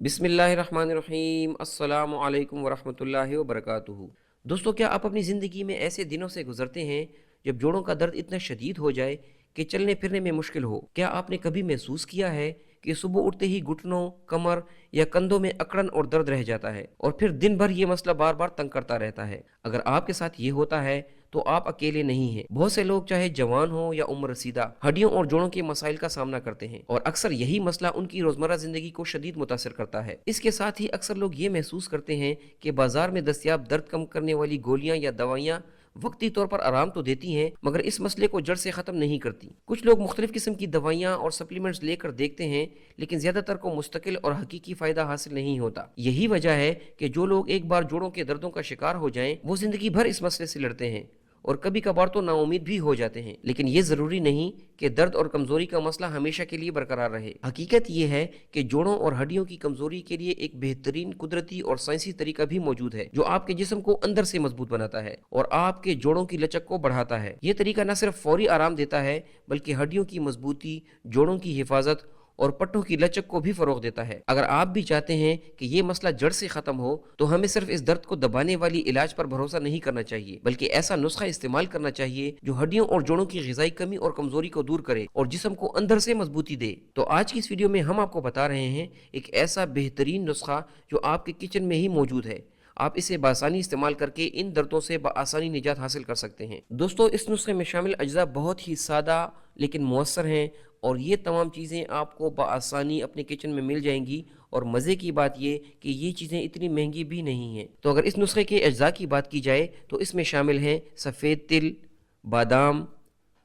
बिस्मिल्लाहिर्रहमानिर्रहीम। अस्सलामु अलैकुम वरहमतुल्लाहि वबरकातुहू। दोस्तों, क्या आप अपनी ज़िंदगी में ऐसे दिनों से गुजरते हैं जब जोड़ों का दर्द इतना शदीद हो जाए कि चलने फिरने में मुश्किल हो? क्या आपने कभी महसूस किया है कि सुबह उठते ही घुटनों, कमर या कंधों में अकड़न और दर्द रह जाता है और फिर दिन भर ये मसला बार बार तंग करता रहता है? अगर आपके साथ ये होता है तो आप अकेले नहीं हैं। बहुत से लोग चाहे जवान हो या उम्र रसीदा हड्डियों और जोड़ों के मसाइल का सामना करते हैं और अक्सर यही मसला उनकी रोजमर्रा जिंदगी को शदीद मुतासर करता है। इसके साथ ही अक्सर लोग ये महसूस करते हैं कि बाजार में दस्तयाब दर्द कम करने वाली गोलियां या दवाइयां वक्ती तौर पर आराम तो देती हैं मगर इस मसले को जड़ से ख़त्म नहीं करती। कुछ लोग मुख्तलिफ किस्म की दवाइयाँ और सप्लीमेंट्स लेकर देखते हैं लेकिन ज़्यादातर को मुस्तकिल और हकीकी फ़ायदा हासिल नहीं होता। यही वजह है कि जो लोग एक बार जोड़ों के दर्दों का शिकार हो जाएं वो ज़िंदगी भर इस मसले से लड़ते हैं और कभी कभार तो नाउमीद भी हो जाते हैं। लेकिन ये ज़रूरी नहीं कि दर्द और कमज़ोरी का मसला हमेशा के लिए बरकरार रहे। हकीकत ये है कि जोड़ों और हड्डियों की कमज़ोरी के लिए एक बेहतरीन कुदरती और साइंसी तरीका भी मौजूद है जो आपके जिस्म को अंदर से मजबूत बनाता है और आपके जोड़ों की लचक को बढ़ाता है। ये तरीका न सिर्फ फौरी आराम देता है बल्कि हड्डियों की मजबूती, जोड़ों की हिफाजत और पट्टों की लचक को भी फरोग देता है। अगर आप भी चाहते हैं कि ये मसला जड़ से खत्म हो तो हमें सिर्फ इस दर्द को दबाने वाली इलाज पर भरोसा नहीं करना चाहिए बल्कि ऐसा नुस्खा इस्तेमाल करना चाहिए जो हड्डियों और जोड़ों की ग़िज़ाई कमी और कमजोरी को दूर करे और जिस्म को अंदर से मजबूती दे। तो आज की इस वीडियो में हम आपको बता रहे हैं एक ऐसा बेहतरीन नुस्खा जो आपके किचन में ही मौजूद है। आप इसे बासानी इस्तेमाल करके इन दर्दों से बआसानी निजात हासिल कर सकते हैं। दोस्तों, इस नुस्खे में शामिल अज्जा बहुत ही सादा लेकिन मुअस्सर हैं और ये तमाम चीज़ें आपको बआसानी अपने किचन में मिल जाएंगी और मज़े की बात ये कि ये चीज़ें इतनी महंगी भी नहीं हैं। तो अगर इस नुस्खे के अज्जा की बात की जाए तो इसमें शामिल हैं सफ़ेद तिल, बादाम,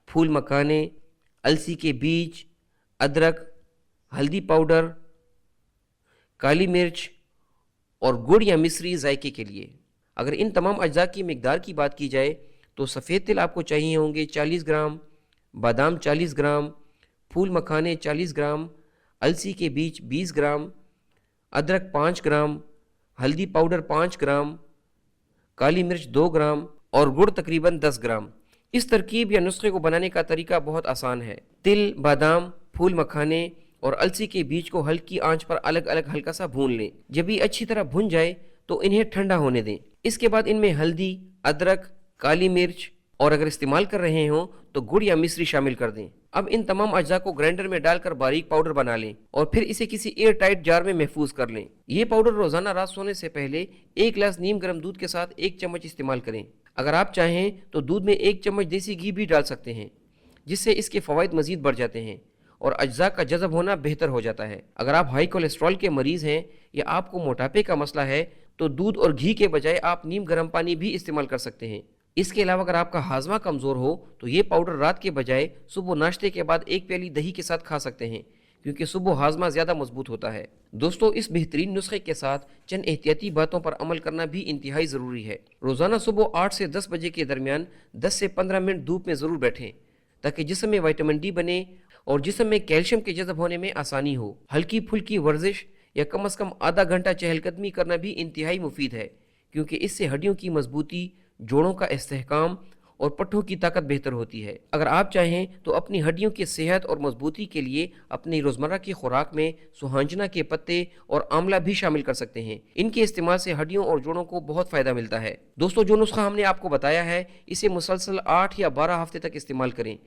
फूल मखाने, अलसी के बीज, अदरक, हल्दी पाउडर, काली मिर्च और गुड़ या मिश्री जायके के लिए। अगर इन तमाम अज्जा की मिकदार की बात की जाए तो सफ़ेद तिल आपको चाहिए होंगे 40 ग्राम, बादाम 40 ग्राम, फूल मखाने 40 ग्राम, अलसी के बीज 20 ग्राम, अदरक 5 ग्राम, हल्दी पाउडर 5 ग्राम, काली मिर्च 2 ग्राम और गुड़ तकरीबन 10 ग्राम। इस तरकीब या नुस्खे को बनाने का तरीका बहुत आसान है। तिल, बादाम, फूल मखाने और अलसी के बीज को हल्की आंच पर अलग अलग हल्का सा भून लें। जब ये अच्छी तरह भुन जाए तो इन्हें ठंडा होने दें। इसके बाद इनमें हल्दी, अदरक, काली मिर्च और अगर इस्तेमाल कर रहे हों तो गुड़ या मिश्री शामिल कर दें। अब इन तमाम अज्जा को ग्राइंडर में डालकर बारीक पाउडर बना लें और फिर इसे किसी एयर टाइट जार में महफूज कर लें। ये पाउडर रोजाना रात सोने से पहले 1 गिलास नीम गर्म दूध के साथ 1 चम्मच इस्तेमाल करें। अगर आप चाहें तो दूध में 1 चम्मच देसी घी भी डाल सकते हैं जिससे इसके फ़वाइद मजीद बढ़ जाते हैं और अज्जा का जज़ब होना बेहतर हो जाता है। अगर आप हाई कोलेस्ट्रॉल के मरीज़ हैं या आपको मोटापे का मसला है तो दूध और घी के बजाय आप नीम गर्म पानी भी इस्तेमाल कर सकते हैं। इसके अलावा अगर आपका हाजमा कमज़ोर हो तो ये पाउडर रात के बजाय सुबह नाश्ते के बाद 1 प्याली दही के साथ खा सकते हैं क्योंकि सुबह हाजमा ज़्यादा मजबूत होता है। दोस्तों, इस बेहतरीन नुस्खे के साथ चंद एहतियाती बातों पर अमल करना भी इंतहाई ज़रूरी है। रोज़ाना सुबह 8 से 10 बजे के दरमियान 10 से 15 मिनट धूप में ज़रूर बैठें ताकि जिस्म में विटामिन डी बने और जिस्म में कैल्शियम के जज़ब होने में आसानी हो। हल्की फुल्की वर्जिश या कम अज़ कम आधा घंटा चहलकदमी करना भी इंतहाई मुफीद है क्योंकि इससे हड्डियों की मजबूती, जोड़ों का इस्तेहकाम और पट्टों की ताकत बेहतर होती है। अगर आप चाहें तो अपनी हड्डियों की सेहत और मजबूती के लिए अपनी रोज़मर्रा की खुराक में सुहांजना के पत्ते और आंवला भी शामिल कर सकते हैं। इनके इस्तेमाल से हड्डियों और जोड़ों को बहुत फ़ायदा मिलता है। दोस्तों, जो नुस्खा हमने आपको बताया है इसे मुसलसल 8 या 12 हफ्ते तक इस्तेमाल करें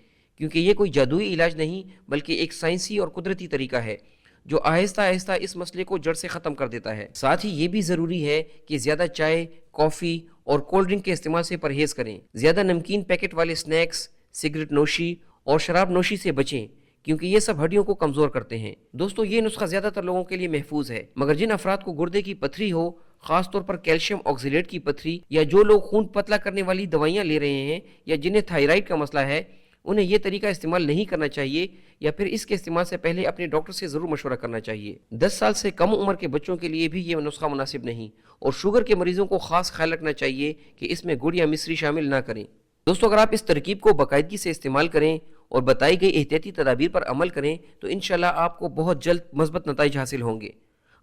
क्योंकि ये कोई जादुई इलाज नहीं बल्कि एक साइंसी और कुदरती तरीका है जो आहिस्ता आहिस्ता इस मसले को जड़ से ख़त्म कर देता है। साथ ही ये भी ज़रूरी है कि ज़्यादा चाय, कॉफ़ी और कोल्ड ड्रिंक के इस्तेमाल से परहेज़ करें। ज़्यादा नमकीन पैकेट वाले स्नैक्स, सिगरेट नोशी और शराब नोशी से बचें क्योंकि ये सब हड्डियों को कमज़ोर करते हैं। दोस्तों, ये नुस्खा ज़्यादातर लोगों के लिए महफूज है मगर जिन अफराद को गुर्दे की पथरी हो, ख़ास तौर पर कैल्शियम ऑक्सीलेट की पथरी या जो लोग खून पतला करने वाली दवाइयाँ ले रहे हैं या जिन्हें थायराइड का मसला है, उन्हें यह तरीका इस्तेमाल नहीं करना चाहिए या फिर इसके इस्तेमाल से पहले अपने डॉक्टर से ज़रूर मशवरा करना चाहिए। 10 साल से कम उम्र के बच्चों के लिए भी ये नुस्खा मुनासिब नहीं और शुगर के मरीजों को ख़ास ख्याल रखना चाहिए कि इसमें गुड़ या मिश्री शामिल ना करें। दोस्तों, अगर आप इस तरकीब को बाकायदगी से इस्तेमाल करें और बताई गई एहतियाती तदाबीर पर अमल करें तो इंशाल्लाह आपको बहुत जल्द मस्बत नताइज हासिल होंगे।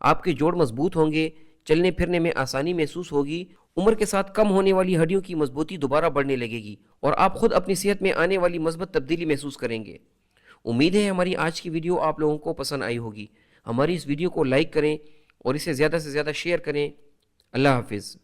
आपके जोड़ मजबूत होंगे, चलने फिरने में आसानी महसूस होगी, उम्र के साथ कम होने वाली हड्डियों की मजबूती दोबारा बढ़ने लगेगी और आप खुद अपनी सेहत में आने वाली मस्बत तब्दीली महसूस करेंगे। उम्मीद है हमारी आज की वीडियो आप लोगों को पसंद आई होगी। हमारी इस वीडियो को लाइक करें اور اسے زیادہ سے زیادہ شیئر کریں۔ اللہ حافظ۔